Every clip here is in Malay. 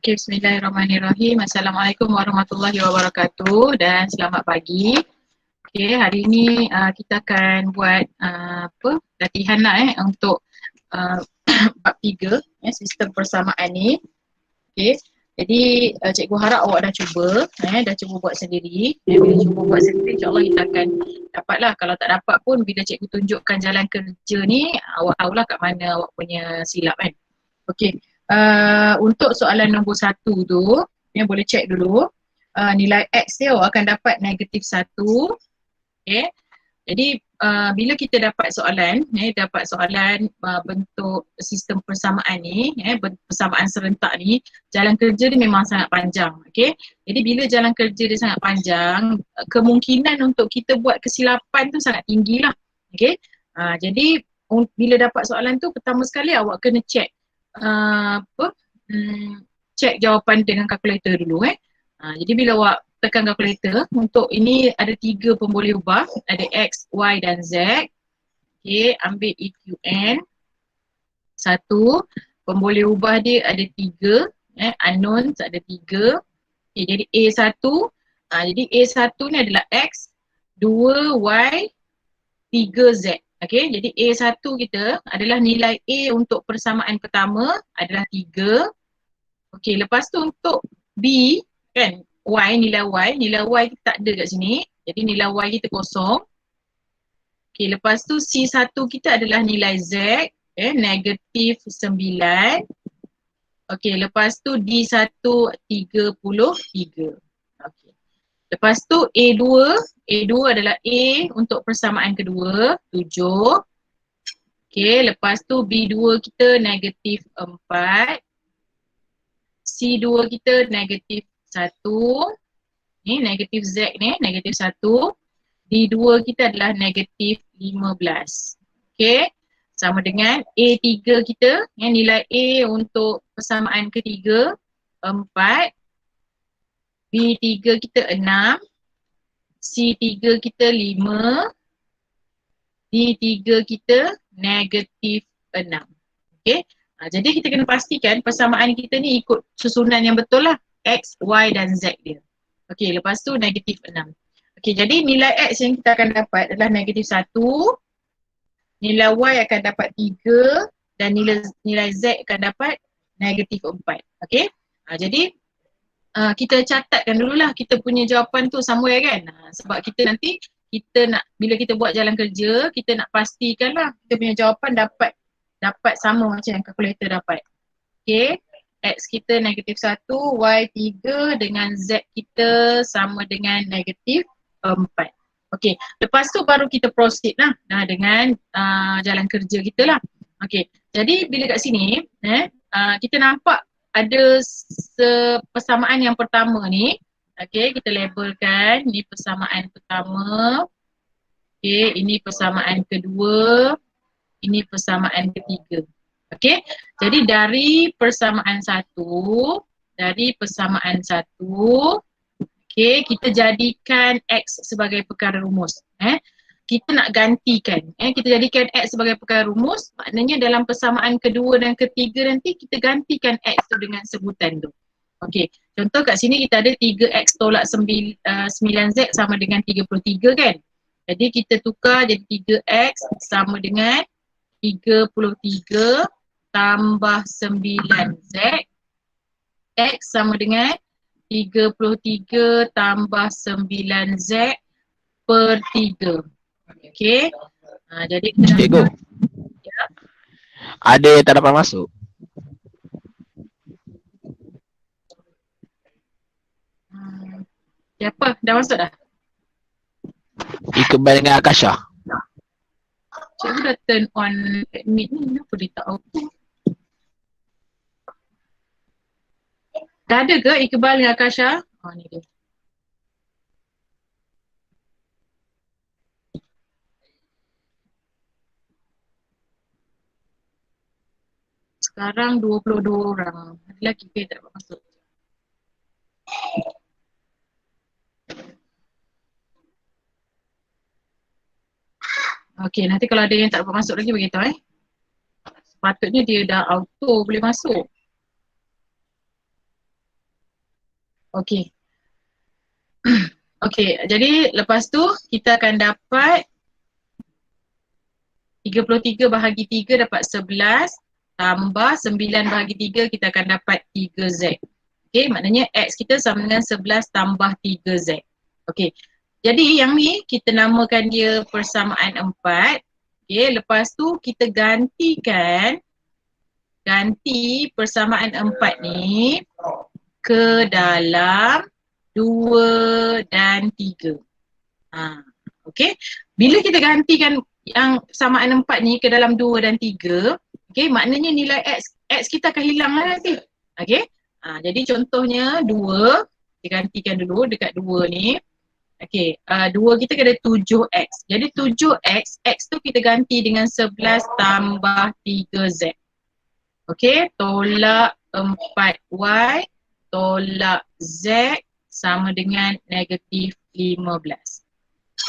Okay, bismillahirrahmanirrahim. Assalamualaikum warahmatullahi wabarakatuh dan selamat pagi. Okay, hari ini kita akan buat latihan lah untuk bab 3 sistem persamaan ni. Okay, jadi cikgu harap awak dah cuba buat sendiri. Bila cuba buat sendiri, insyaAllah kita akan dapatlah. Kalau tak dapat pun bila cikgu tunjukkan jalan kerja ni, awak tahulah kat mana awak punya silap kan. Okay. Untuk soalan nombor 1 tu, boleh check dulu. Nilai X dia awak akan dapat -1. Okay. Jadi bila kita dapat soalan, bentuk sistem persamaan ni, persamaan serentak ni, jalan kerja dia memang sangat panjang. Okay. Jadi bila jalan kerja dia sangat panjang, kemungkinan untuk kita buat kesilapan tu sangat tinggi lah. Okay. Jadi bila dapat soalan tu, pertama sekali awak kena check check jawapan dengan kalkulator dulu jadi bila awak tekan kalkulator, untuk ini ada 3 pemboleh ubah, ada X, Y dan Z. Okay, ambil EQN 1, pemboleh ubah dia ada 3, unknowns ada 3. Okay, jadi A1, jadi A1 ni adalah X, 2 Y, 3 Z. Okay, jadi A1 kita adalah nilai A untuk persamaan pertama adalah 3. Okay, lepas tu untuk B kan, nilai Y kita tak ada kat sini. Jadi nilai Y kita kosong. Okay, lepas tu C1 kita adalah nilai Z, -9. Okay, lepas tu D1 33. Okay. Lepas tu A2 adalah A untuk persamaan kedua, 7. Okay, lepas tu B2 kita -4. C2 kita -1. Ni negatif Z ni, -1. D2 kita adalah -15. Okay, sama dengan A3 kita, nilai A untuk persamaan ketiga, 4. B3 kita 6, C3 kita 5, D3 kita -6. Okay, jadi kita kena pastikan persamaan kita ni ikut susunan yang betul lah, X, Y dan Z dia. Okay, lepas tu -6. Okay, jadi nilai X yang kita akan dapat adalah -1, nilai Y akan dapat 3 dan nilai Z akan dapat -4. Okay, jadi kita catatkan dululah kita punya jawapan tu somewhere kan. Sebab kita nanti bila kita buat jalan kerja, kita nak pastikan lah kita punya jawapan dapat sama macam yang kalkulator dapat. Okay, X kita -1, Y 3 dengan Z kita sama dengan -4. Okay, lepas tu baru kita proceed lah dengan jalan kerja kita lah. Okay, jadi bila kat sini kita nampak ada persamaan yang pertama ni. Okay, kita labelkan ni persamaan pertama. Okay, ini persamaan kedua. Ini persamaan ketiga. Okay, jadi dari persamaan satu, okay, kita jadikan X sebagai perkara rumus. Kita nak gantikan, kita jadikan X sebagai perkara rumus, maknanya dalam persamaan kedua dan ketiga nanti kita gantikan X tu dengan sebutan tu. Okey, contoh kat sini kita ada 3X tolak 9Z sama dengan 33 kan. Jadi kita tukar jadi 3X sama dengan 33 tambah 9Z. X sama dengan 33 tambah 9Z per 3. Okey. Jadi kita Cikgu, ya. ada yang tak dapat masuk. Siapa? Dah masuk dah? Iqbal dengan Akasha. Cikgu dah turn on admit ni, kenapa dia tak auto? Dah ada ke Iqbal dengan Akasha? Ni dia. Sekarang 22 orang. Ada lagi ke tak dapat masuk? Okey, nanti kalau ada yang tak dapat masuk lagi beritahu Sepatutnya dia dah auto boleh masuk. Okey. Okey, jadi lepas tu kita akan dapat 33 bahagi 3 dapat 11 tambah 9 bahagi 3 kita akan dapat 3Z. Okey, maknanya X kita sama dengan 11 tambah 3Z. Okey, jadi yang ni kita namakan dia persamaan 4. Okey, lepas tu kita ganti persamaan 4 ni ke dalam 2 dan 3. Okey, bila kita gantikan yang samaan 4 ni ke dalam 2 dan 3, okey, maknanya nilai X kita akan hilang lah nanti. Okey, jadi contohnya 2, kita gantikan dulu dekat 2 ni. Okey, 2 kita kena 7X. Jadi 7X, X tu kita ganti dengan 11 tambah 3Z. Okey, tolak 4Y tolak Z sama dengan negatif 15.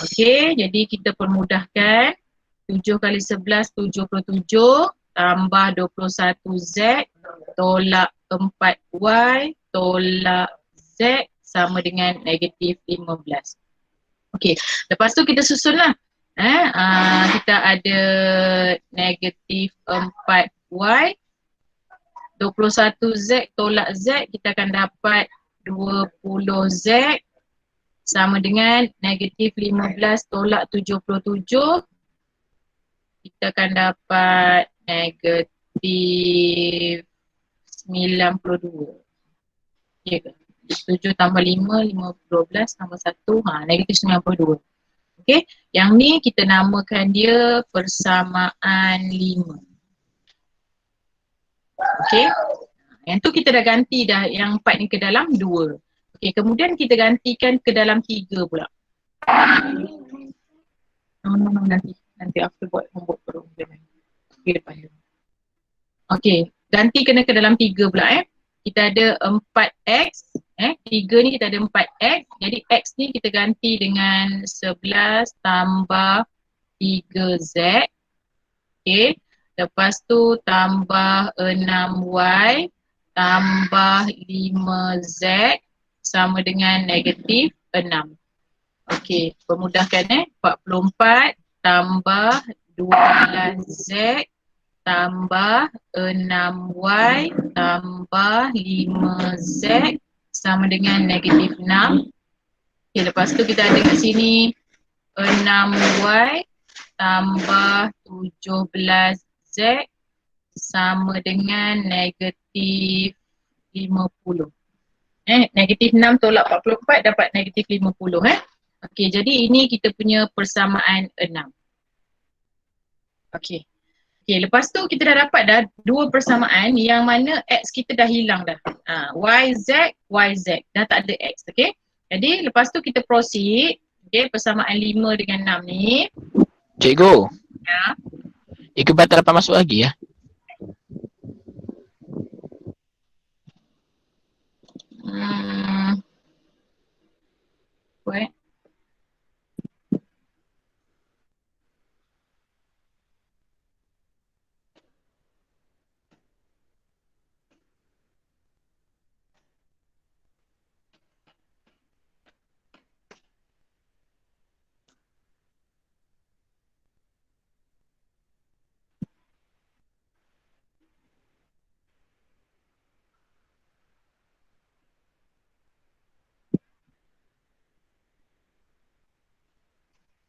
Okey, jadi kita permudahkan 7 kali 11, 77 tambah 21Z tolak 4Y tolak Z sama dengan negatif 15. Okey, lepas tu kita susunlah. Kita ada negatif 4Y 21Z tolak Z, kita akan dapat 20Z sama dengan negatif 15 tolak 77. Kita akan dapat negatif 92. Ya ke? 7 tambah 5, 12 tambah 1, negatif 92. Okey, yang ni kita namakan dia persamaan 5. Okey, yang tu kita dah ganti dah yang 4 ni ke dalam 2. Okey, kemudian kita gantikan ke dalam 3 pula. Nanti aku buat homework baru. Okey, lepas ni. Okey, ganti kena ke dalam 3 pula Kita ada 4X, 3 ni kita ada 4X. Jadi X ni kita ganti dengan 11 tambah 3Z. Okey, lepas tu tambah 6Y tambah 5Z sama dengan negatif 6. Okey, permudahkan 44 tambah 12Z tambah 6Y tambah 5Z sama dengan negatif 6. Okey, lepas tu kita ada kat sini 6Y tambah 17Z sama dengan negatif 50. Negatif 6 tolak 44 dapat negatif 50. Okey, jadi ini kita punya persamaan 6. Okey. Okey, lepas tu kita dah dapat dah dua persamaan yang mana X kita dah hilang dah. YZ, YZ. Dah tak ada X. Okey. Jadi lepas tu kita proceed. Okey, persamaan 5 dengan 6 ni. Cikgu. Ya. Iqbal tak dapat masuk lagi ya? What?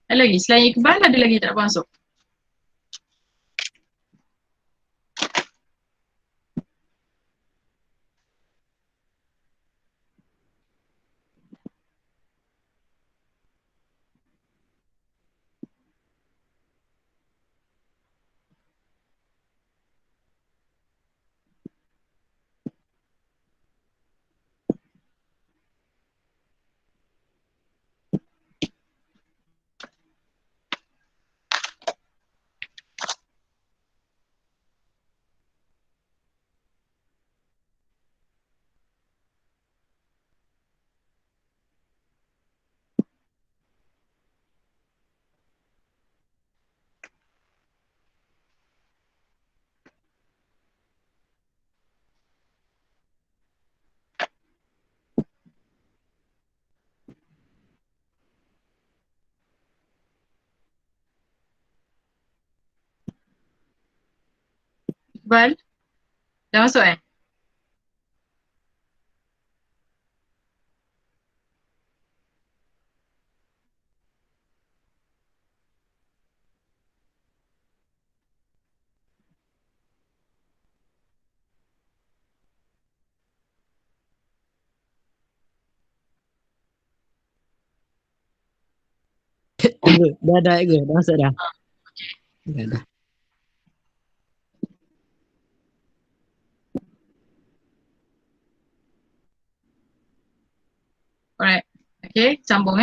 Ada lagi? Selain Iqbal ada lagi tak dapat masuk? Bal, dah masuk Tunggu, dah ke? Dah masuk dah? Dah. Alright. Okay, sambung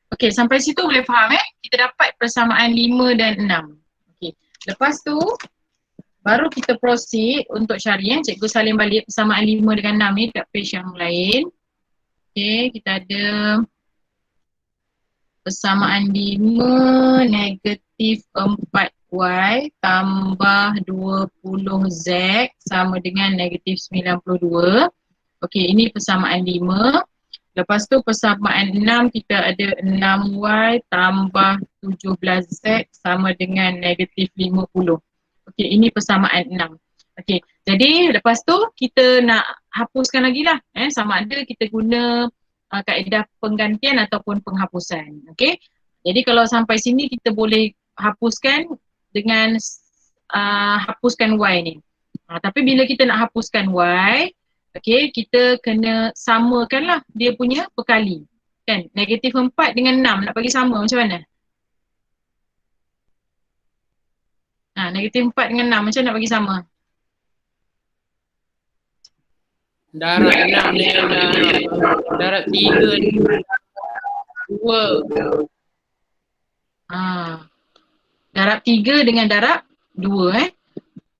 Okay, sampai situ boleh faham Kita dapat persamaan 5 dan 6. Okay, lepas tu baru kita proceed untuk cari cikgu salin balik persamaan 5 dengan 6 ni kat page yang lain. Okay, kita ada persamaan 5 negatif 4y tambah 20z sama dengan negatif 92. Okay, ini persamaan 5. Lepas tu persamaan 6 kita ada 6y tambah 17z sama dengan negatif 50. Okey, ini persamaan 6. Okey, jadi lepas tu kita nak hapuskan lagi lah. Sama ada kita guna kaedah penggantian ataupun penghapusan. Okey, jadi kalau sampai sini kita boleh hapuskan dengan hapuskan y ni. Tapi bila kita nak hapuskan y, okay, kita kena samakan lah dia punya perkali. Kan? Negatif 4 dengan 6 nak bagi sama macam mana? Negatif 4 dengan 6 macam nak bagi sama? Darab 6 dengan darab 3 2. Darab 3 dengan darab 2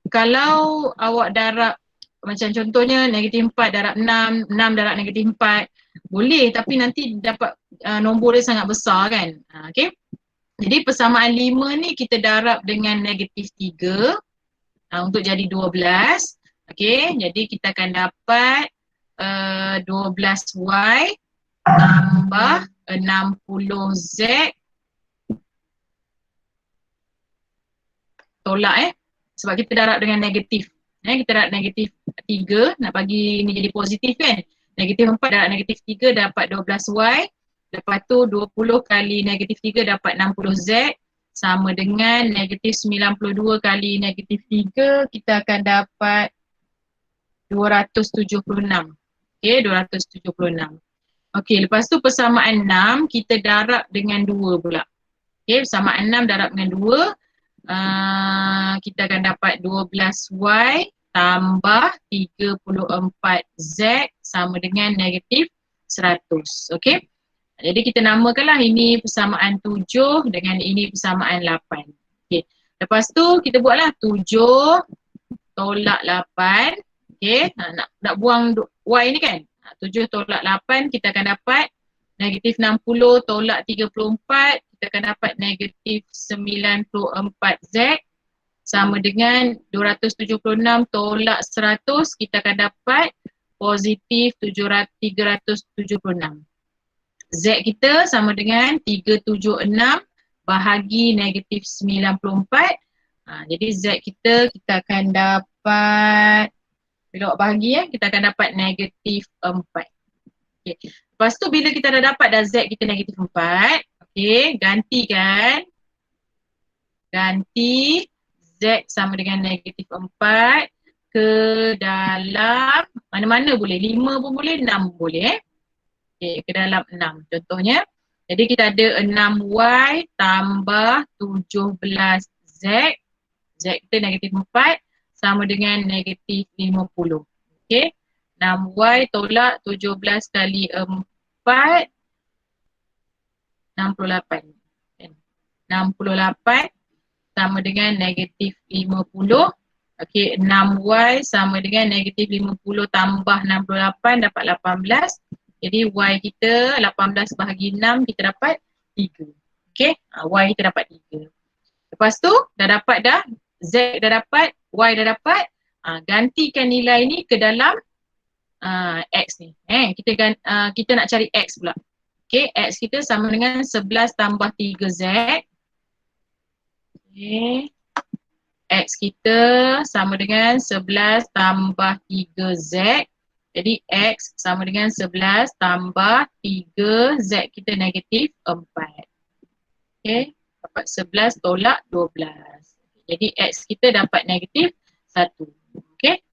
Kalau awak darab macam contohnya negatif 4 darab 6, 6 darab negatif 4 boleh, tapi nanti dapat nombor dia sangat besar kan. Okay. Jadi persamaan 5 ni kita darab dengan negatif 3 untuk jadi 12. Okay, jadi kita akan dapat 12y tambah 60z tolak sebab kita darab dengan negatif. Kita darab negatif 3 nak bagi ni jadi positif kan. Negatif 4 darab negatif 3 dapat 12y. Lepas tu 20 kali negatif 3 dapat 60z sama dengan negatif 92 kali negatif 3 kita akan dapat 276. Okay, 276. Okay, lepas tu persamaan 6 kita darab dengan 2 pula. Okay, persamaan 6 darab dengan 2. Kita akan dapat 12y tambah 34z sama dengan negatif 100. Okay. Jadi kita namakanlah ini persamaan 7 dengan ini persamaan 8. Okay. Lepas tu kita buatlah 7 tolak 8. Okay. Nak buang y ni kan. 7 tolak 8 kita akan dapat negatif 60 tolak 34. Kita akan dapat negatif 94z sama dengan 276 tolak 100 kita akan dapat positif 376. Z kita sama dengan 376 bahagi negatif 94. Jadi Z kita akan dapat, bila awak bahagi kita akan dapat negatif 4. Okay. Lepas tu bila kita dah dapat dah Z kita negatif 4, okay, gantikan. Ganti Z sama dengan negatif 4 ke dalam mana-mana boleh, 5 pun boleh, 6 boleh okay, ke dalam 6 contohnya. Jadi kita ada 6y tambah 17z. Z kita negatif 4 sama dengan negatif 50. Okay, 6y tolak 17 kali 4 68. 68 sama dengan negatif 50. Okey, 6y sama dengan negatif 50 tambah 68 dapat 18. Jadi y kita 18 bahagi 6 kita dapat 3. Okey, y kita dapat 3. Lepas tu dah dapat dah, z dah dapat, y dah dapat. Gantikan nilai ni ke dalam x ni. Kita nak cari x pula. Okey, x kita sama dengan 11 tambah 3z. Okay. X kita sama dengan 11 tambah 3Z. Jadi X sama dengan 11 tambah 3, Z kita negatif 4. Okay, dapat 11 tolak 12. Jadi X kita dapat negatif 1. Okay,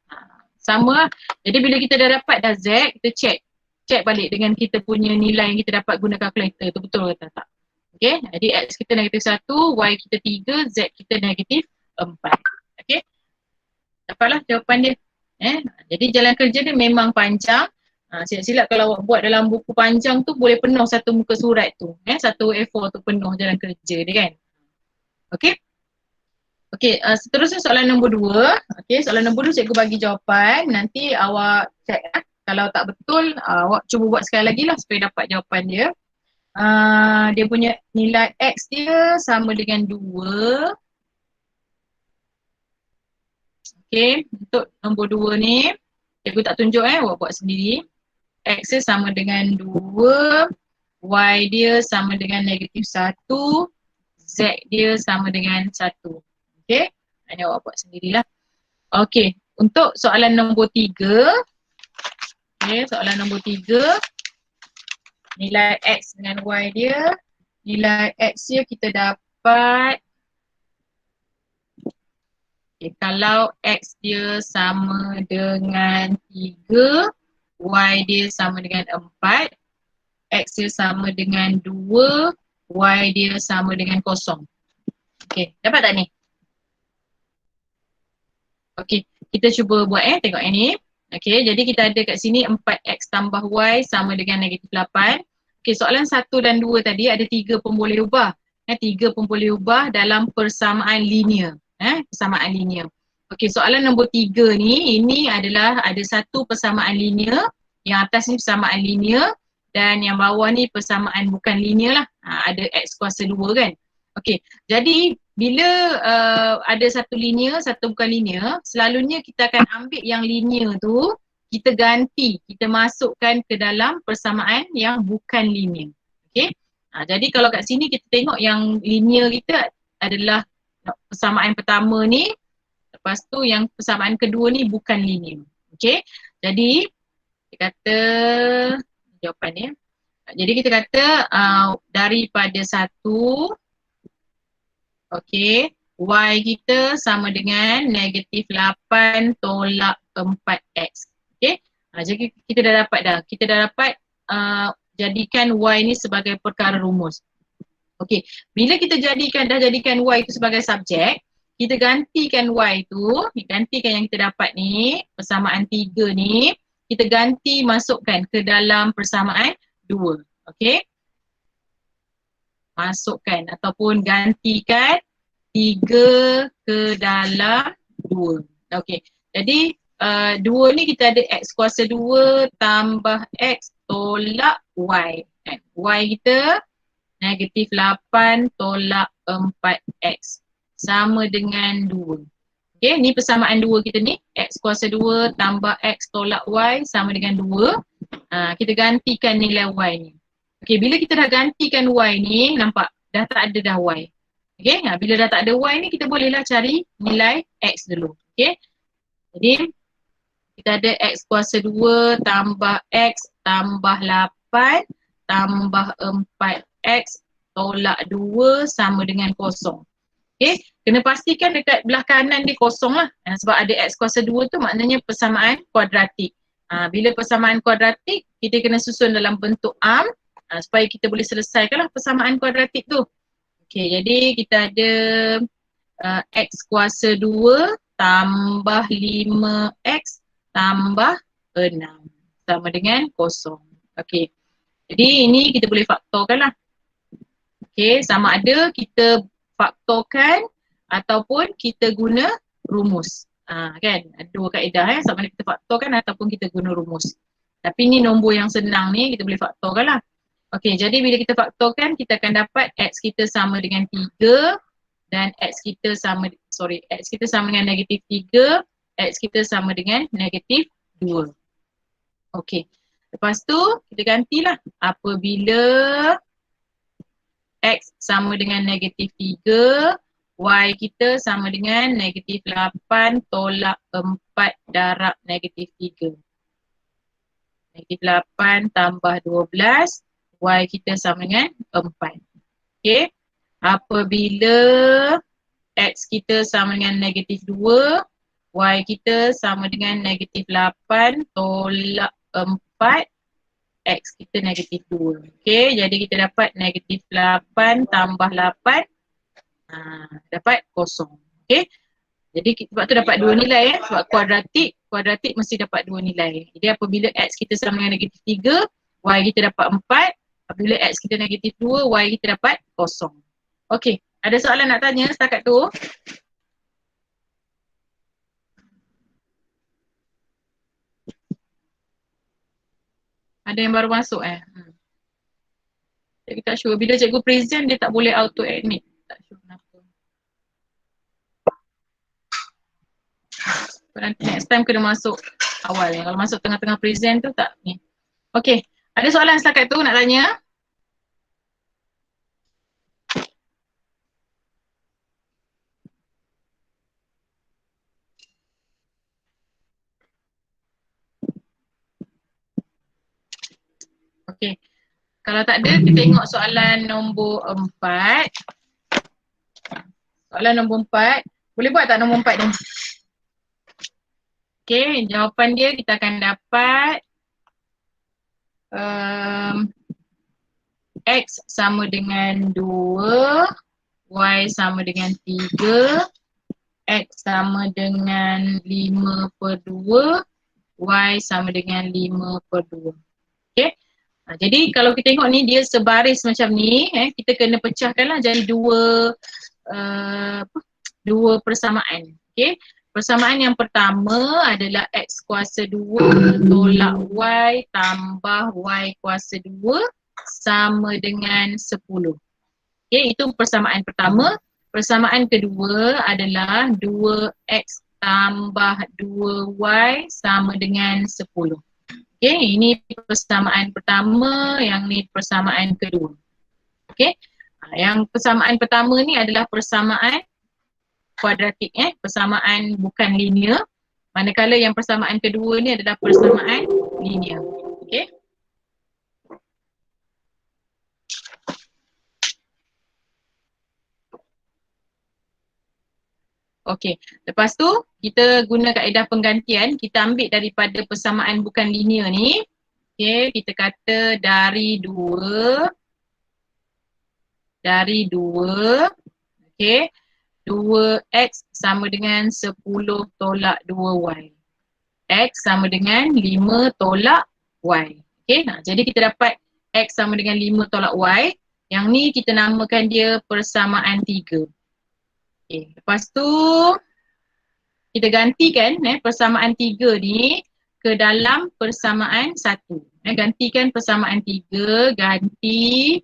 sama lah. Jadi bila kita dah dapat dah Z, kita check balik dengan kita punya nilai yang kita dapat guna kalkulator tu betul ke tak. Okay, jadi X kita negatif 1, Y kita 3, Z kita negatif 4. Okay, dapatlah jawapan dia. Jadi jalan kerja dia memang panjang. Silap-silap kalau awak buat dalam buku panjang tu boleh penuh satu muka surat tu. Satu A4 tu penuh jalan kerja dia kan. Okay. Okay, seterusnya soalan nombor 2. Okay, soalan nombor 2 cikgu bagi jawapan. Nanti awak check. Kalau tak betul, awak cuba buat sekali lagi lah supaya dapat jawapan dia. Dia punya nilai X dia sama dengan 2. Okay, untuk nombor 2 ni, cikgu tak tunjuk awak buat sendiri. X dia sama dengan 2, Y dia sama dengan negatif 1, Z dia sama dengan 1. Okay, ini awak buat sendirilah. Okay, untuk soalan nombor 3. Okay, soalan nombor 3. Nilai X dengan Y dia. Nilai X dia kita dapat. Okay, kalau X dia sama dengan 3, Y dia sama dengan 4, X dia sama dengan 2, Y dia sama dengan 0. Okay, dapat tak ni? Okay, kita cuba buat tengok yang ni. Okay, jadi kita ada kat sini 4X tambah Y sama dengan negatif 8. Okay, soalan 1 dan 2 tadi ada 3 pun boleh ubah. 3 pun boleh ubah dalam persamaan linear. Persamaan linear. Okay, soalan nombor 3 ni, ini adalah ada satu persamaan linear. Yang atas ni persamaan linear dan yang bawah ni persamaan bukan linear lah. Ada X kuasa 2 kan. Okay, jadi bila ada satu linear, satu bukan linear, selalunya kita akan ambil yang linear tu, kita ganti, kita masukkan ke dalam persamaan yang bukan linear. Okay, jadi kalau kat sini kita tengok yang linear kita adalah persamaan pertama ni, lepas tu yang persamaan kedua ni bukan linear. Okay, jadi kita kata jawapan dia. Jadi kita kata daripada 1, okay, Y kita sama dengan negatif 8 tolak 4X. Okay, jadi kita dah dapat dah. Kita dah dapat jadikan Y ni sebagai perkara rumus. Okay, bila kita dah jadikan Y itu sebagai subjek, kita gantikan Y tu, gantikan yang kita dapat ni, persamaan 3 ni, kita ganti masukkan ke dalam persamaan 2. Okay, masukkan ataupun gantikan 3 ke dalam 2. Okay, jadi 2 ni kita ada X kuasa 2 tambah X tolak Y. Y kita negatif 8 tolak 4X sama dengan 2. Okay, ni persamaan 2 kita ni. X kuasa 2 tambah X tolak Y sama dengan 2. Kita gantikan nilai Y ni. Okay, bila kita dah gantikan Y ni, nampak dah tak ada dah Y. Okay, bila dah tak ada Y ni, kita bolehlah cari nilai X dulu. Okay, jadi kita ada X kuasa 2 tambah X tambah 8 tambah 4X tolak 2 sama dengan 0. Okay, kena pastikan dekat belah kanan dia kosong lah. Sebab ada X kuasa 2 tu maknanya persamaan kuadratik. Bila persamaan kuadratik, kita kena susun dalam bentuk arm supaya kita boleh selesaikan lah persamaan kuadratik tu. Okay, jadi kita ada X kuasa 2 tambah 5X tambah 6 sama dengan 0. Okay, jadi ini kita boleh faktorkan lah. Okay, sama ada kita faktorkan ataupun kita guna rumus. Kan, ada dua kaedah sama ada kita faktorkan ataupun kita guna rumus. Tapi ni nombor yang senang ni kita boleh faktorkan lah. Okay, jadi bila kita faktorkan kita akan dapat X kita sama dengan 3 dan X kita sama dengan negatif 3, X kita sama dengan negatif 2. Okay, lepas tu kita gantilah apabila X sama dengan negatif 3, Y kita sama dengan negatif 8 tolak 4 darab negatif 3. Negatif 8 tambah 12, Y kita sama dengan 4. Okay. Apabila X kita sama dengan negatif 2, Y kita sama dengan negatif 8 tolak 4, X kita negatif 2. Okay, jadi kita dapat negatif 8 tambah 8, dapat kosong. Okay, jadi sebab tu dapat dua nilai sebab kuadratik mesti dapat dua nilai. Jadi apabila X kita sama dengan negatif 3, Y kita dapat 4. Apabila X kita negatif 2, Y kita dapat kosong. Okay, ada soalan nak tanya setakat tu? Ada yang baru masuk Cikgu tak sure. Bila cikgu present dia tak boleh auto admit. Tak sure kenapa. Nanti next time kena masuk awal. Kalau masuk tengah-tengah present tu tak ni. Okay. Ada soalan setakat tu nak tanya? Okay. Kalau tak ada, kita tengok soalan nombor 4. Soalan nombor 4. Boleh buat tak nombor 4 ni? Okay, jawapan dia kita akan dapat X sama dengan 2, Y sama dengan 3, X sama dengan 5/2, Y sama dengan 5/2. Okay. Jadi kalau kita tengok ni dia sebaris macam ni, kita kena pecahkanlah jadi dua persamaan. Okay. Persamaan yang pertama adalah X kuasa 2 tolak Y tambah Y kuasa 2 sama dengan 10. Okay, itu persamaan pertama. Persamaan kedua adalah 2X tambah 2Y sama dengan 10. Okay, ini persamaan pertama, yang ni persamaan kedua. Okay, yang persamaan pertama ni adalah persamaan kuadratik, persamaan bukan linear. Manakala yang persamaan kedua ni adalah persamaan linear. Okay. Okay, lepas tu kita guna kaedah penggantian, kita ambil daripada persamaan bukan linear ni. Okay, kita kata dari 2, okay, 2X sama dengan 10 tolak 2Y. X sama dengan 5 tolak Y. Okay, jadi kita dapat X sama dengan 5 tolak Y. Yang ni kita namakan dia persamaan 3. Okay, lepas tu kita gantikan persamaan 3 ni ke dalam persamaan 1. Gantikan persamaan 3, ganti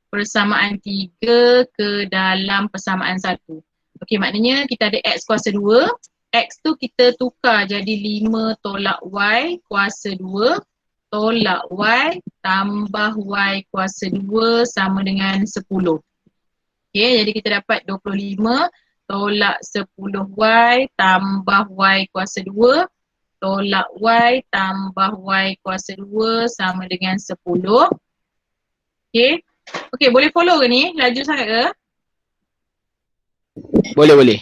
persamaan 3 ke dalam persamaan 1. Okey, maknanya kita ada X kuasa 2. X tu kita tukar jadi 5 tolak Y kuasa 2 tolak Y tambah Y kuasa 2 sama dengan 10. Okey, jadi kita dapat 25 tolak 10Y tambah Y kuasa 2 tolak Y tambah Y kuasa 2 sama dengan 10. Okey. Okey, boleh follow ke ni? Laju sangat ke? Boleh.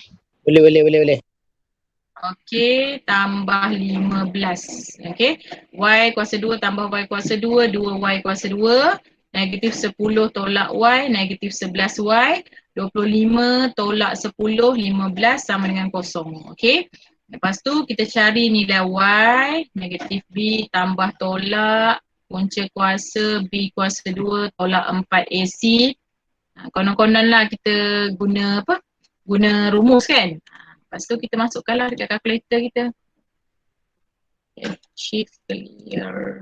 Okey, tambah 15. Okey. Y kuasa 2 tambah Y kuasa 2, 2Y kuasa 2. Negatif 10 tolak Y, negatif 11Y. 25 tolak 10, 15 sama dengan kosong. Okey. Lepas tu kita cari nilai Y, negatif B tambah tolak punca kuasa B kuasa 2 tolak 4 AC. Konon-konon lah kita guna apa? Guna rumus kan? Lepas tu kita masukkanlah dekat kalkulator kita. Okay, shift clear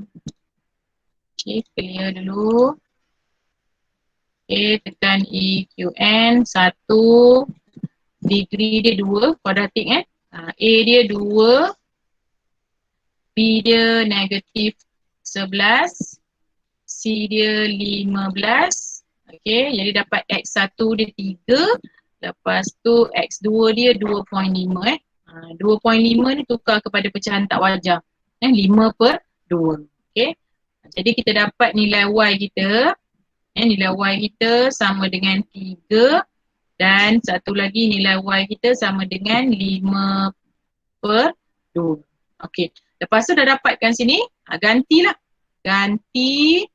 dulu. Okay, tekan EQN 1. Degree dia 2, kuadratik A dia 2. B dia negatif 11. C dia 15. Okay, jadi dapat X1 dia 3. Lepas tu X2 dia 2.5 2.5 ni tukar kepada pecahan tak wajar. 5/2. Okay. Jadi kita dapat nilai Y kita. Nilai Y kita sama dengan 3 dan satu lagi nilai Y kita sama dengan 5/2. Okay. Lepas tu dah dapatkan sini, gantilah. Ganti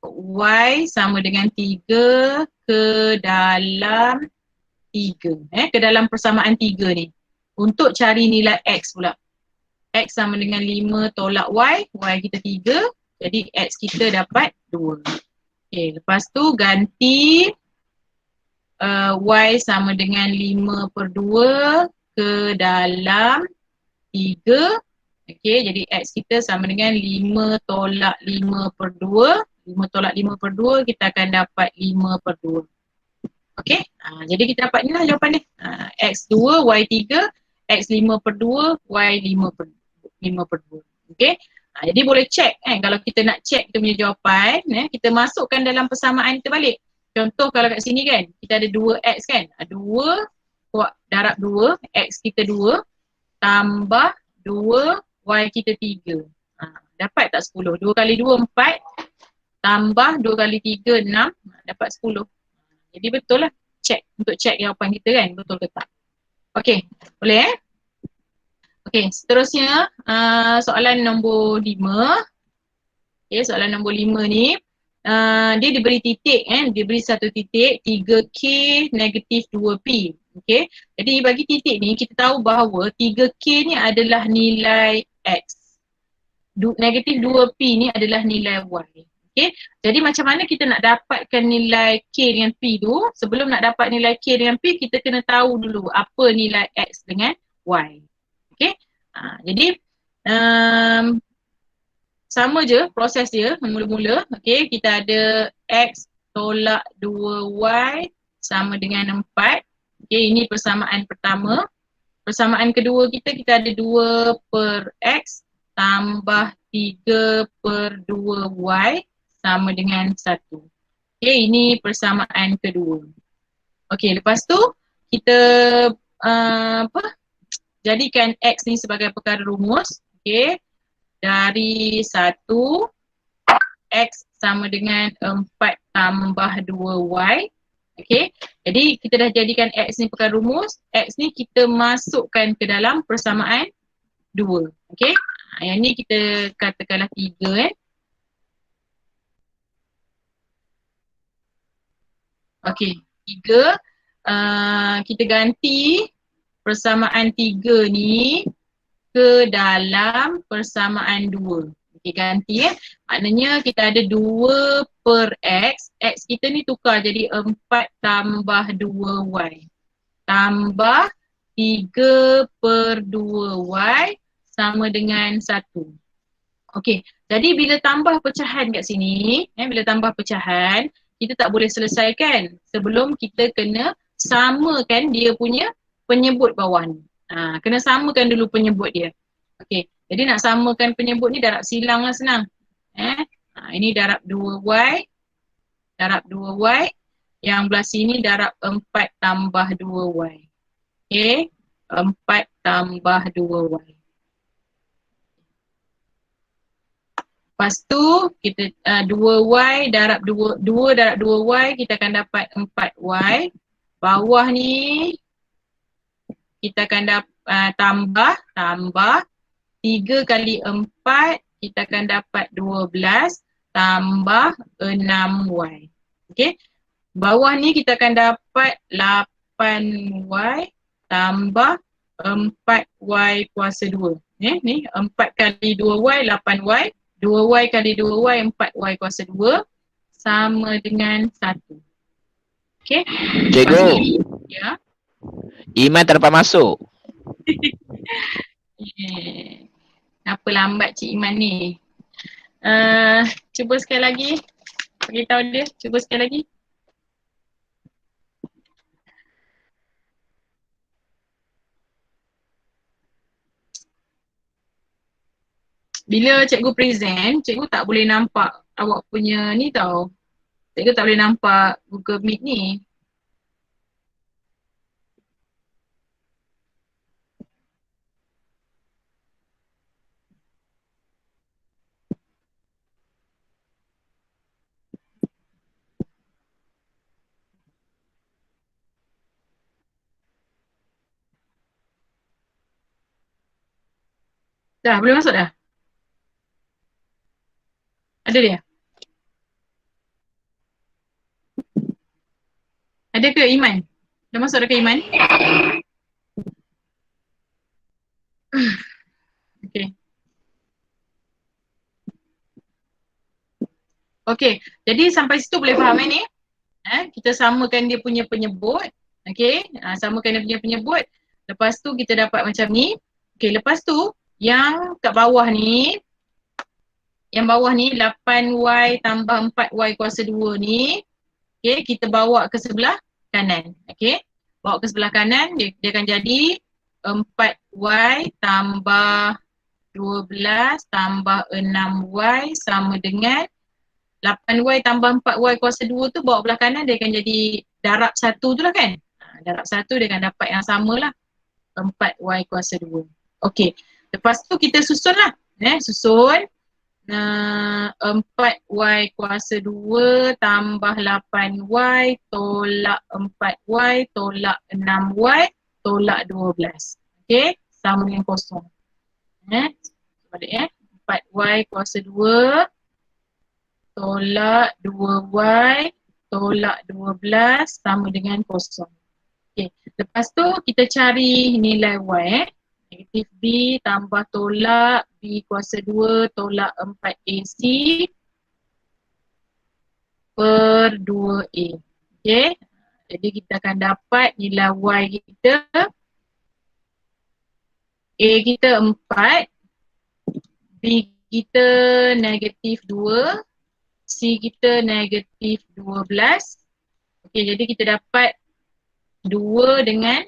Y sama dengan 3 ke dalam 3. Ke dalam persamaan 3 ni. Untuk cari nilai X pula. X sama dengan 5 tolak Y. Y kita 3. Jadi X kita dapat 2. Okay, lepas tu ganti Y sama dengan 5/2 ke dalam 3. Okay, jadi X kita sama dengan 5 tolak 5/2. 5 tolak 5/2 kita akan dapat 5/2. Okay, jadi kita dapat ni lah jawapan ni. X2, Y3, X 5/2, Y 5/2. Okay, jadi boleh check kalau kita nak check kita punya jawapan, kita masukkan dalam persamaan kita balik. Contoh kalau kat sini kan, kita ada 2X kan. 2 darab 2, X kita 2 tambah 2, Y kita 3. Dapat tak 10? 2 kali 2, 4 tambah 2 kali 3, 6. Dapat 10. Jadi betul lah check, untuk check jawapan kita kan, betul ke tak. Okay, boleh Okay, seterusnya soalan nombor 5. Okay, soalan nombor 5 ni dia diberi titik diberi satu titik 3K negatif 2P. Okay, jadi bagi titik ni kita tahu bahawa 3K ni adalah nilai X, negatif 2P ni adalah nilai Y. Okay, jadi macam mana kita nak dapatkan nilai K dengan P tu? Sebelum nak dapat nilai K dengan P, kita kena tahu dulu apa nilai X dengan Y. Okay, jadi sama je proses dia mula-mula. Okay, kita ada X tolak 2Y sama dengan 4. Okay, ini persamaan pertama. Persamaan kedua kita ada 2/X tambah 3/2Y sama dengan 1. Okay, ini persamaan kedua. Okay, lepas tu kita jadikan X ni sebagai perkara rumus. Okay, dari 1 X sama dengan 4 tambah 2Y. Okay, jadi kita dah jadikan X ni perkara rumus. X ni kita masukkan ke dalam persamaan 2. Okay, yang ni kita katakanlah 3 Okay, 3 kita ganti persamaan 3 ni ke dalam persamaan 2. Okay, ganti maknanya kita ada 2/X. X kita ni tukar jadi 4 tambah 2Y tambah 3/2Y sama dengan 1. Okay, jadi bila tambah pecahan kat sini, bila tambah pecahan, kita tak boleh selesaikan sebelum kita kena samakan dia punya penyebut bawah ni. Kena samakan dulu penyebut dia. Okay, jadi nak samakan penyebut ni darab silang lah, senang. Ini darab 2Y, darab 2Y. Yang belah sini darab 4 tambah 2Y. Okay, 4 tambah 2Y. Lepas tu kita 2Y darab 2 darab 2Y kita akan dapat 4Y. Bawah ni kita akan dapat tambah 3 kali 4 kita akan dapat 12 tambah 6Y. Okey. Bawah ni kita akan dapat 8Y tambah 4Y kuasa 2. Ni 4 kali 2Y 8Y. 2Y kali 2Y 4Y kuasa 2 sama dengan 1. Okay. Cikgu, Ya. Iman tak dapat masuk. Kenapa lambat Cik Iman ni? Cuba sekali lagi. Beritahu dia. Cuba sekali lagi. Bila cikgu present, cikgu tak boleh nampak awak punya ni tau. Cikgu tak boleh nampak Google Meet ni. Dah, boleh masuk dah? Ada dia? Ada ke Iman? Dah masuk dah ke Iman? Okay. Okay, jadi sampai situ boleh faham ni? Kita samakan dia punya penyebut. Okay, samakan dia punya penyebut. Lepas tu kita dapat macam ni. Okay, lepas tu yang kat bawah ni, 8y tambah 4y kuasa 2 ni, okay, kita bawa ke sebelah kanan. Okay, bawa ke sebelah kanan, dia akan jadi 4y tambah 12 tambah 6y sama dengan 8y tambah 4y kuasa 2 tu bawa belah kanan dia akan jadi darab 1 tu lah kan. Darab 1 dia akan dapat yang sama lah. 4y kuasa 2. Okey. Lepas tu kita susun lah. Susun. 4y kuasa 2 tambah 8y tolak 4y tolak 6y tolak 12. Okey. Sama dengan kosong. Balik 4y kuasa 2 tolak 2y tolak 12 sama dengan kosong. Okay. Lepas tu kita cari nilai y. Negatif b tambah tolak b kuasa 2 tolak 4ac per 2a. Okay. Jadi kita akan dapat nilai y kita. A kita 4. B kita negatif 2. C kita negatif 12. Okey, jadi kita dapat 2 dengan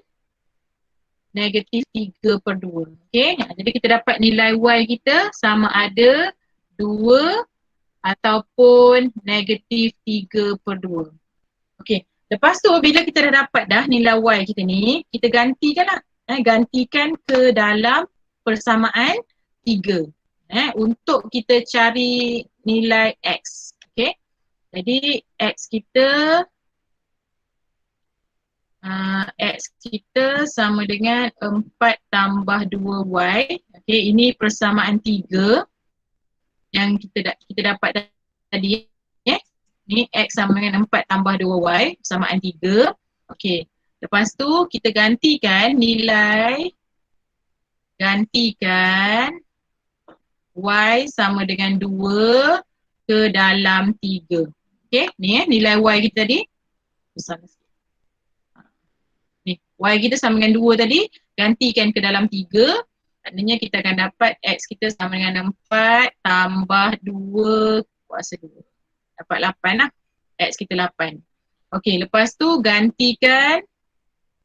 negatif 3 per 2. Okey, jadi kita dapat nilai y kita sama ada 2 ataupun negatif 3 per 2. Okey, lepas tu bila kita dah dapat dah nilai y kita ni, kita gantikan lah. Gantikan ke dalam persamaan 3. Untuk kita cari nilai x. Okay. Jadi x kita sama dengan 4 tambah 2y. Okay, ini persamaan 3 yang kita dapat tadi. Ni x sama dengan 4 tambah 2y, persamaan 3. Okay, lepas tu kita gantikan y sama dengan 2 ke dalam 3. Okay, ni nilai y kita tadi. Besar sikit. Ni, y kita sama dengan 2 tadi, gantikan ke dalam 3. Maknanya kita akan dapat x kita sama dengan 4 tambah 2 kuasa 2. Dapat 8 lah. X kita 8. Okay, lepas tu gantikan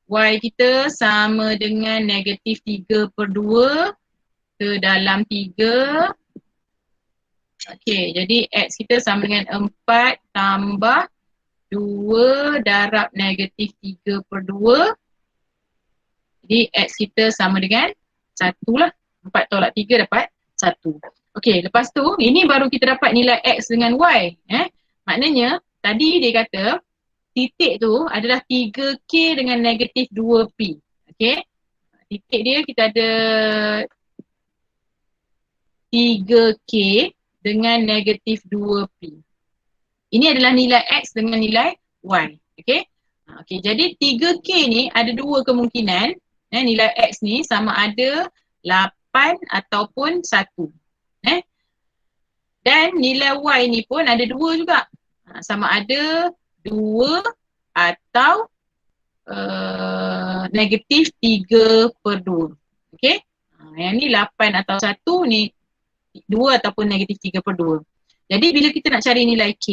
y kita sama dengan negatif 3 per 2 ke dalam 3. Okay, jadi x kita sama dengan 4 tambah 2 darab negatif 3 per 2. Jadi x kita sama dengan 1 lah. 4 tolak 3 dapat 1. Okay, lepas tu ini baru kita dapat nilai x dengan y. Maknanya tadi dia kata titik tu adalah 3k dengan negatif 2p. Okay, titik dia kita ada 3k dengan negatif 2p. Ini adalah nilai x dengan nilai y. Okay. Okay, jadi 3k ni ada dua kemungkinan. Nilai x ni sama ada 8 ataupun 1. Dan nilai y ni pun ada dua juga. Sama ada 2 atau negatif 3 per 2. Okay. Yang ni 8 atau 1 ni 2 ataupun negatif 3 per 2. Jadi bila kita nak cari nilai k,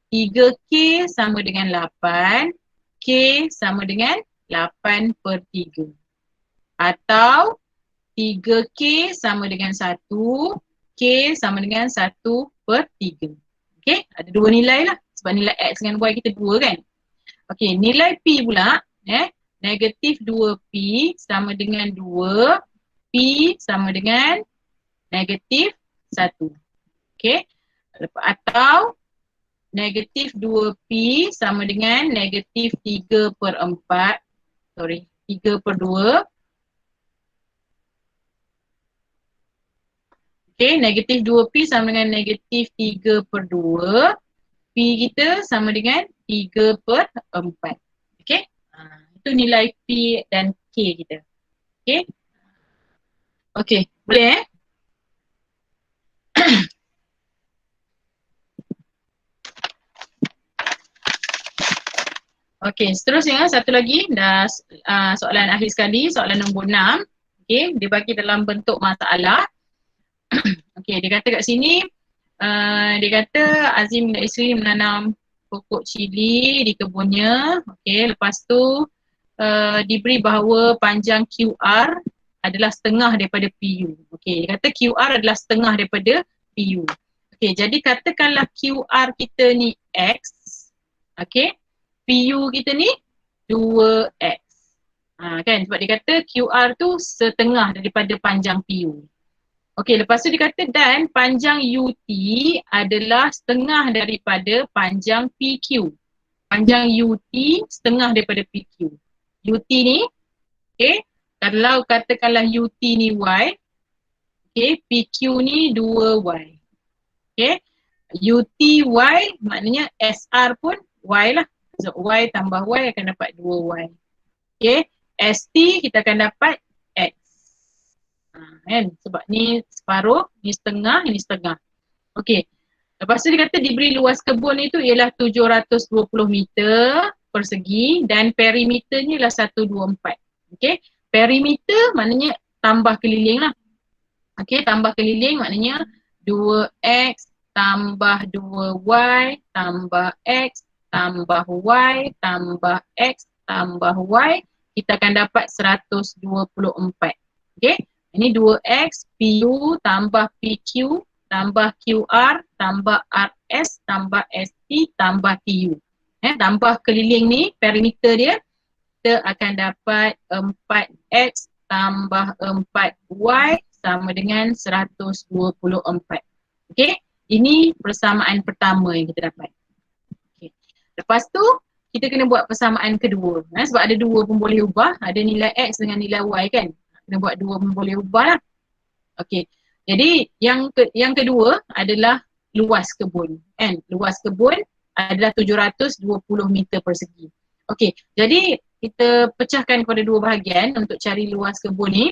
3k sama dengan 8, k sama dengan 8 per 3. Atau 3k sama dengan 1, k sama dengan 1 per 3. Okay, ada dua nilai lah. Sebab nilai x dengan y kita 2 kan. Okay, nilai p pula, negatif 2p sama dengan 2, p sama dengan negatif 1. Okay. Atau negatif 2p sama dengan negatif 3 per 4. 3 per 2. Okay, negatif 2P sama dengan negatif 3/2. P kita sama dengan 3/4. Okay, itu nilai P dan K kita. Okay, okay, boleh Okey, seterusnya satu lagi dah soalan akhir sekali, soalan nombor 6. Okey, dia bagi dalam bentuk masalah. Okey, dia kata kat sini dia kata Azim dan isteri menanam pokok cili di kebunnya. Okey, lepas tu diberi bahawa panjang QR adalah setengah daripada PU. Okey, dia kata QR adalah setengah daripada PU. Okey, jadi katakanlah QR kita ni X. Okey, PU kita ni 2X. Kan sebab dia kata QR tu setengah daripada panjang PU. Okey, lepas tu dia kata dan panjang UT adalah setengah daripada panjang PQ. Panjang UT setengah daripada PQ. UT ni, okey, kalau katakanlah UT ni Y, okey, PQ ni 2Y. Okey, UTY maknanya SR pun Y lah. So Y tambah Y akan dapat 2Y. Okay. ST kita akan dapat X. Kan? Sebab ni separuh, ni setengah, ni setengah. Okay. Lepas tu dia kata diberi luas kebun itu ialah 720 meter persegi dan perimeternya ialah 124. Okay. Perimeter maknanya tambah keliling lah. Okay. Tambah keliling maknanya 2X tambah 2Y tambah X tambah Y tambah X tambah Y, kita akan dapat 124. Okay, ini 2X PU tambah PQ tambah QR tambah RS tambah ST tambah TU. Tambah keliling ni perimeter dia, kita akan dapat 4X tambah 4Y sama dengan 124. Okay, ini persamaan pertama yang kita dapat. Okay. Lepas tu kita kena buat persamaan kedua. Sebab ada dua pun boleh ubah, ada nilai X dengan nilai Y kan. Kena buat dua pun boleh ubah lah. Okay. Jadi yang kedua adalah luas kebun. Kan? Luas kebun adalah 720 meter persegi. Okay. Jadi kita pecahkan kepada dua bahagian untuk cari luas kebun ni.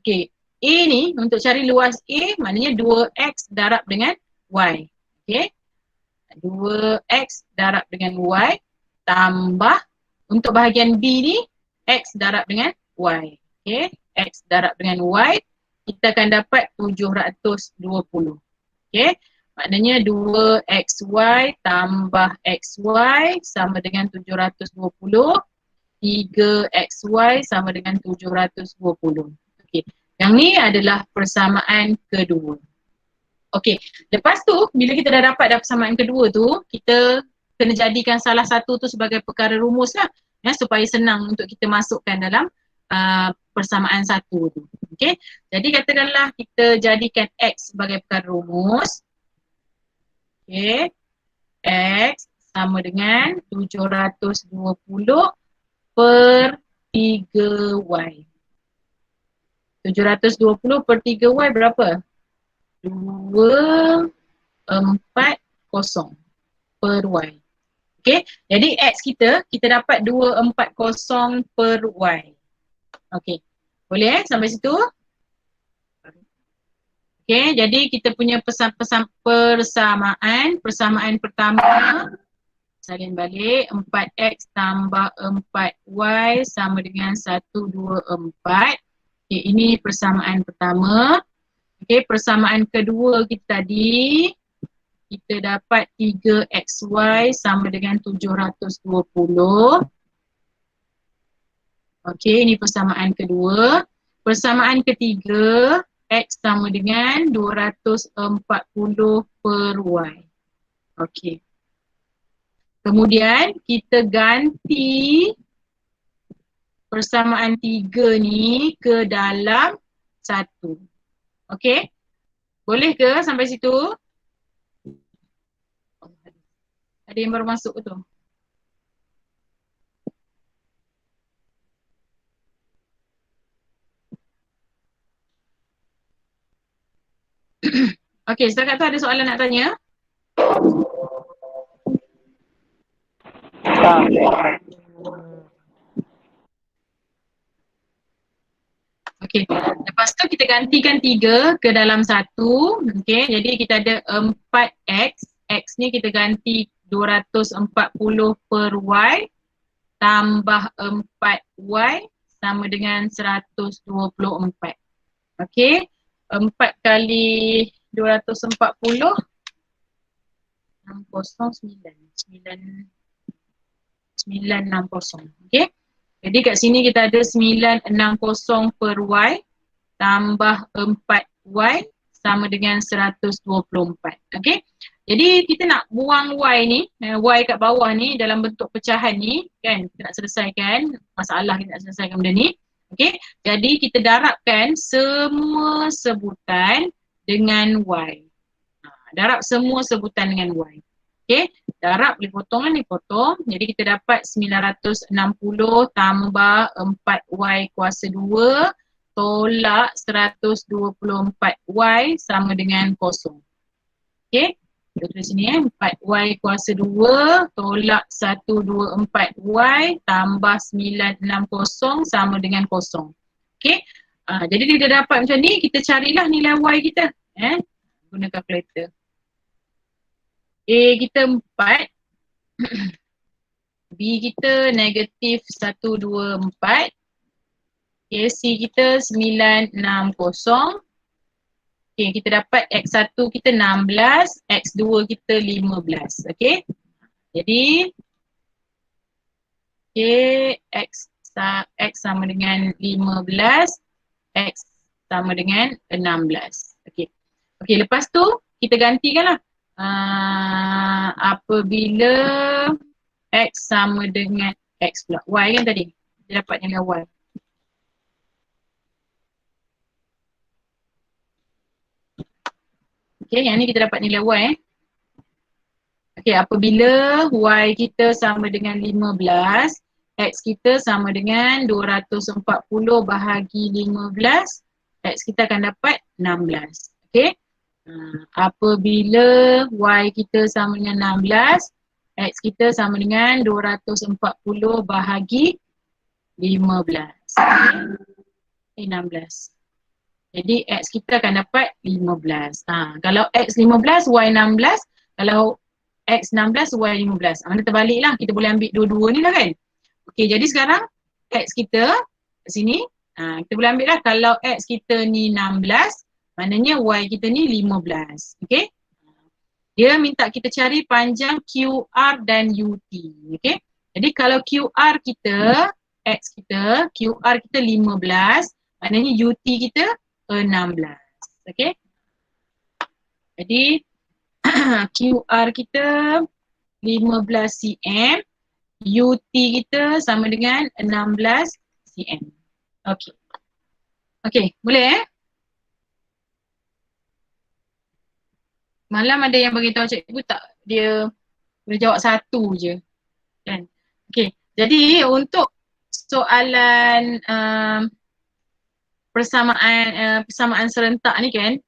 Okay. A ni untuk cari luas A maknanya 2X darab dengan Y. Okay. 2X darab dengan Y tambah untuk bahagian B ni X darab dengan Y. Okay. X darab dengan Y kita akan dapat 720. Okay. Maknanya 2XY tambah XY sama dengan 720. 3XY sama dengan 720. Okay. Yang ni adalah persamaan kedua. Okay, lepas tu bila kita dah dapat dah persamaan kedua tu, kita kena jadikan salah satu tu sebagai perkara rumus lah, supaya senang untuk kita masukkan dalam persamaan satu tu. Okay, jadi katakanlah kita jadikan X sebagai perkara rumus. Okay, X sama dengan 720 per 3Y. 720 per 3Y berapa? 240 per Y. Okay, jadi X kita dapat 240 per Y. Okay, boleh sampai situ? Okay, jadi kita punya persamaan pertama, salin balik 4X tambah 4Y sama dengan 124. Okay, ini persamaan pertama. Okay, persamaan kedua kita tadi, kita dapat 3XY sama dengan 720. Okay, ini persamaan kedua. Persamaan ketiga, X sama dengan 240 per Y. Okay. Kemudian kita ganti persamaan tiga ni ke dalam satu. Okay, boleh ke sampai situ? Ada yang baru masuk ke tu? Okey, setakat tu ada soalan nak tanya? Okey, lepas tu kita gantikan 3 ke dalam 1. Okey, jadi kita ada 4x. X ni kita ganti 240 per y tambah 4y sama dengan 124. Okey, 4 kali 240 960. Okey. Jadi kat sini kita ada 960 per y tambah 4y sama dengan 124. Okey. Jadi kita nak buang y ni, y kat bawah ni dalam bentuk pecahan ni kan, kita nak selesaikan masalah, kita nak selesaikan benda ni. Okey. Jadi kita darabkan semua sebutan dengan y. Darab semua sebutan dengan y. Okey, darab boleh potong kan, dipotong. Jadi kita dapat 960 tambah 4y kuasa 2 tolak 124y sama dengan kosong. Okey, kita tulis sini 4y kuasa 2 tolak 124y tambah 960 sama dengan kosong. Okey, jadi dia dapat macam ni, kita carilah nilai y kita. Guna kalkulator. A kita 4, B kita negatif 124, okay, C kita 960, okay, kita dapat X1 kita 16, X2 kita 15, okay. Jadi, okay, X sama dengan 15, X sama dengan 16, okay. Okay, lepas tu kita gantikan lah. Apabila X sama dengan X pula, Y kan tadi, kita dapat nilai Y. Okay, yang ni kita dapat nilai Y. Okay, apabila Y kita sama dengan 15, X kita sama dengan 240 bahagi 15, X kita akan dapat 16. Okay. Apabila Y kita sama dengan 16, X kita sama dengan 240 bahagi 15. 16. Jadi X kita akan dapat 15. Kalau X 15, Y 16. Kalau X 16, Y 15. Mana terbalik lah. Kita boleh ambil dua-dua ni lah kan. Okey, jadi sekarang X kita kat sini. Kita boleh ambil lah. Kalau X kita ni 16, maknanya Y kita ni 15. Okey. Dia minta kita cari panjang QR dan UT. Okey. Jadi kalau QR kita, X kita, QR kita 15, maknanya UT kita 16. Okey. Jadi QR kita 15 cm, UT kita sama dengan 16 cm. Okey. Okey, boleh Malam ada yang beritahu cikgu tak, dia boleh jawab satu je kan. Okey, jadi untuk soalan persamaan serentak ni kan,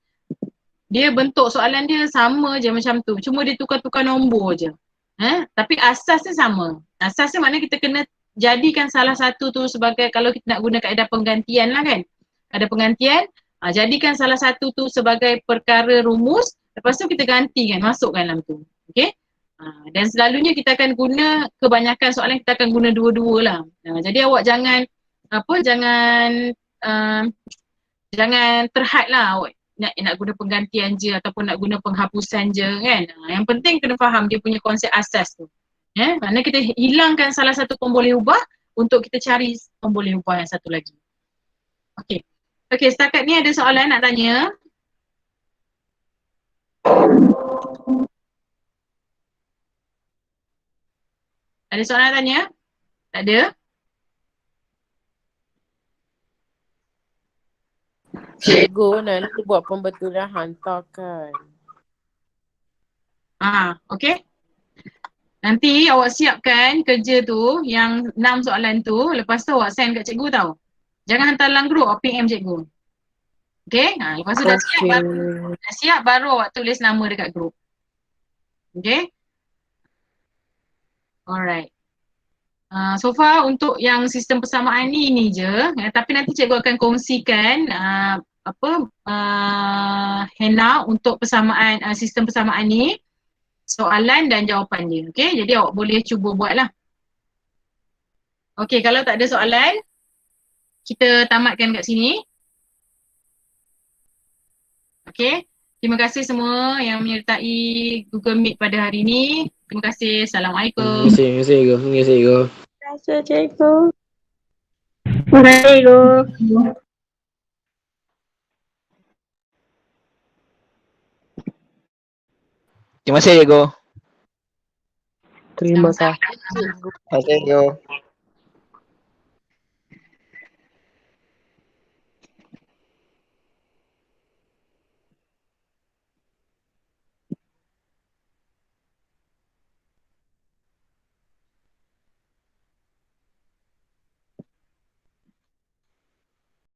dia bentuk soalan dia sama je macam tu, cuma dia tukar-tukar nombor je. Tapi asasnya sama. Asasnya maknanya kita kena jadikan salah satu tu sebagai, kalau kita nak guna kaedah penggantian lah kan, ada penggantian, jadikan salah satu tu sebagai perkara rumus. Lepas tu kita gantikan, masukkan dalam tu. Okay. Dan selalunya kita akan guna, kebanyakan soalan kita akan guna dua-dua lah. Jadi awak jangan jangan terhad lah awak nak guna penggantian je ataupun nak guna penghapusan je kan. Yang penting kena faham dia punya konsep asas tu. Maknanya kita hilangkan salah satu pemboleh ubah untuk kita cari pemboleh ubah yang satu lagi. Okay. Okay, setakat ni ada soalan nak tanya? Ada soalan nak tanya? Tak ada? Cikgu nanti buat pembetulan hantarkan. Okay. Nanti awak siapkan kerja tu, yang 6 soalan tu, lepas tu awak send kat cikgu tau. Jangan hantar dalam group, awak PM cikgu. Okay, lepas tu dah siap, dah siap baru awak tulis nama dekat grup. Okay. Alright. So far untuk yang sistem persamaan ni je, tapi nanti cikgu akan kongsikan handout untuk persamaan sistem persamaan ni, soalan dan jawapan dia. Okay, jadi awak boleh cuba buat lah. Okay, kalau tak ada soalan, kita tamatkan kat sini. Okay, terima kasih semua yang menyertai Google Meet pada hari ini. Terima kasih. Assalamualaikum. Terima kasih Ego. Terima kasih Ego. Terima kasih cikgu. Terima kasih, Ego. Terima kasih, Ego. Terima kasih. Cikgu. Terima kasih, Ego.